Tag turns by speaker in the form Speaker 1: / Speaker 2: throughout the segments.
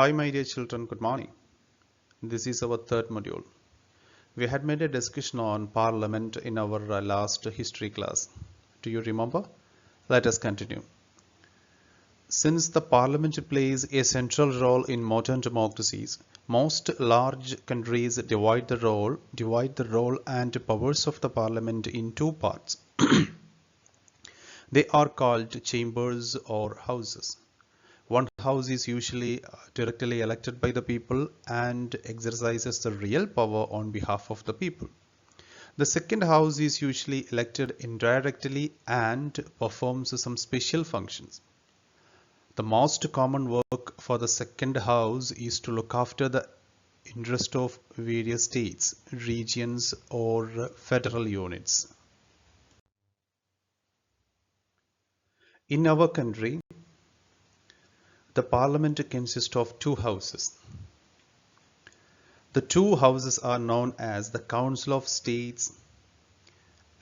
Speaker 1: Hi, my dear children, good morning. This is our third module. We had made a discussion on Parliament in our last history class. Do you remember? Let us continue. Since the Parliament plays a central role in modern democracies, most large countries divide the role and powers of the Parliament in two parts. They are called chambers or houses. One house is usually directly elected by the people and exercises the real power on behalf of the people. The second house is usually elected indirectly and performs some special functions. The most common work for the second house is to look after the interest of various states, regions, or federal units. In our country, the parliament consists of two houses. The two houses are known as the Council of States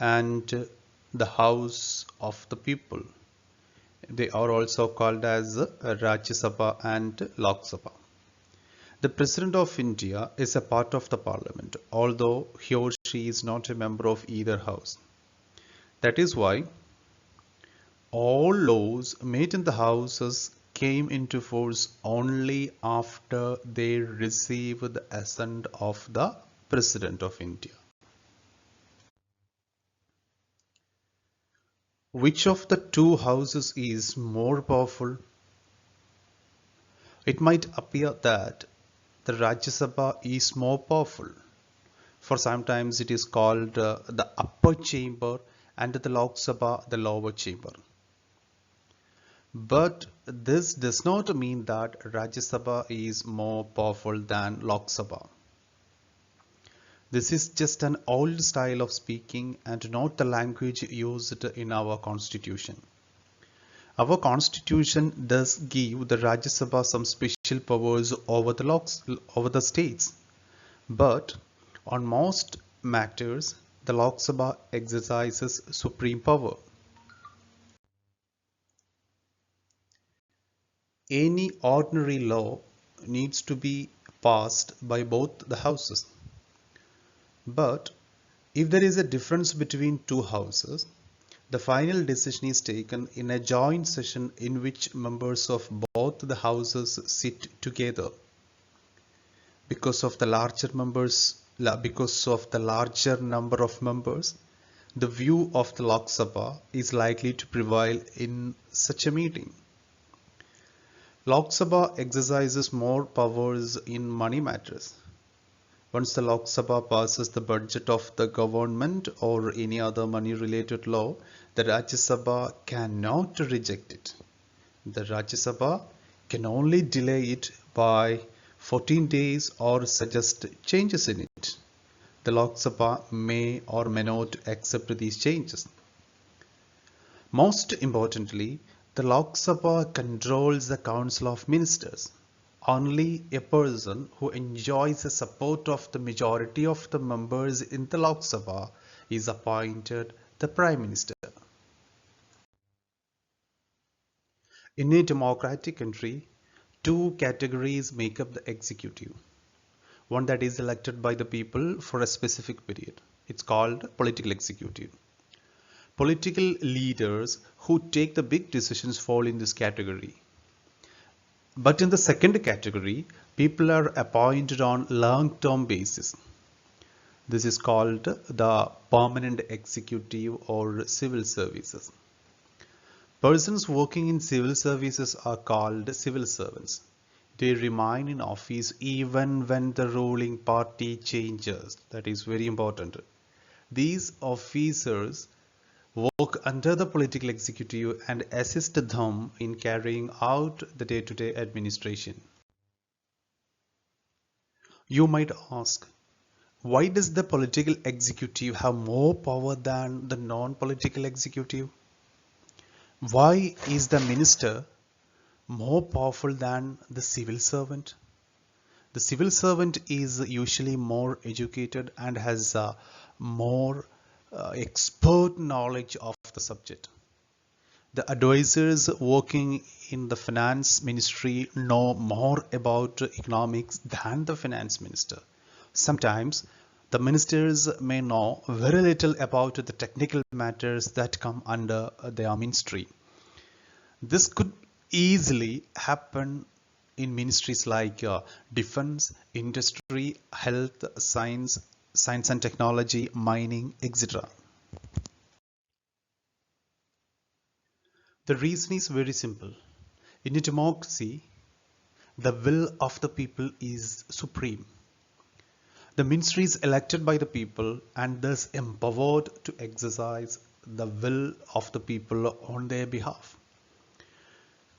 Speaker 1: and the House of the People. They are also called as Rajya Sabha and Lok Sabha. The President of India is a part of the Parliament, although he or she is not a member of either house. That is why all laws made in the houses came into force only after they received the assent of the President of India. Which of the two houses is more powerful? It might appear that the Rajya Sabha is more powerful, for sometimes it is called the upper chamber and the Lok Sabha the lower chamber. But this does not mean that Rajya Sabha is more powerful than Lok Sabha. This is just an old style of speaking and not the language used in our constitution. Our constitution does give the Rajya Sabha some special powers over the states. But on most matters, the Lok Sabha exercises supreme power. Any ordinary law needs to be passed by both the houses. But if there is a difference between two houses, the final decision is taken in a joint session in which members of both the houses sit together. Because of the larger number of members, the view of the Lok Sabha is likely to prevail in such a meeting. Lok Sabha exercises more powers in money matters. Once the Lok Sabha passes the budget of the government or any other money-related law, the Rajya Sabha cannot reject it. The Rajya Sabha can only delay it by 14 days or suggest changes in it. The Lok Sabha may or may not accept these changes. Most importantly, the Lok Sabha controls the Council of Ministers. Only a person who enjoys the support of the majority of the members in the Lok Sabha is appointed the Prime Minister. In a democratic country, two categories make up the executive. One that is elected by the people for a specific period. It's called political executive. Political leaders who take the big decisions fall in this category. But in the second category, people are appointed on long-term basis. This is called the permanent executive or civil services. Persons working in civil services are called civil servants. They remain in office even when the ruling party changes. That is very important. These officers work under the political executive and assist them in carrying out the day-to-day administration. You might ask, why does the political executive have more power than the non-political executive? Why is the minister more powerful than the civil servant? The civil servant is usually more educated and has more expert knowledge of the subject. The advisors working in the finance ministry know more about economics than the finance minister. Sometimes the ministers may know very little about the technical matters that come under their ministry. This could easily happen in ministries like defense, industry, health, science and technology, mining, etc. The reason is very simple. In a democracy, the will of the people is supreme. The ministry is elected by the people and thus empowered to exercise the will of the people on their behalf.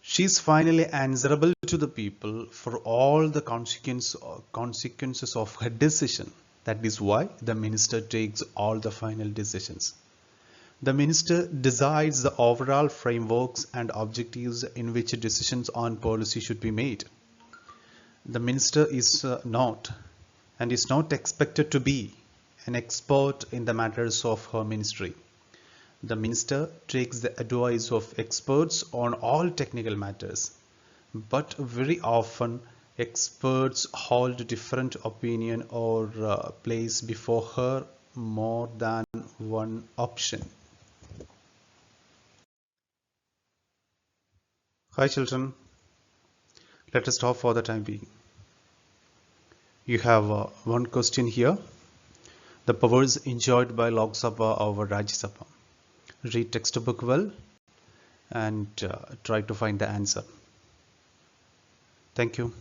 Speaker 1: She is finally answerable to the people for all the consequences of her decision. That is why the minister takes all the final decisions. The minister decides the overall frameworks and objectives in which decisions on policy should be made. The minister is not and is not expected to be an expert in the matters of her ministry. The minister takes the advice of experts on all technical matters, but very often experts hold different opinion or place before her more than one option. Hi children, let us stop for the time being. You have one question here. The powers enjoyed by Lok Sabha over Rajya Sabha. Read textbook well and try to find the answer. Thank you.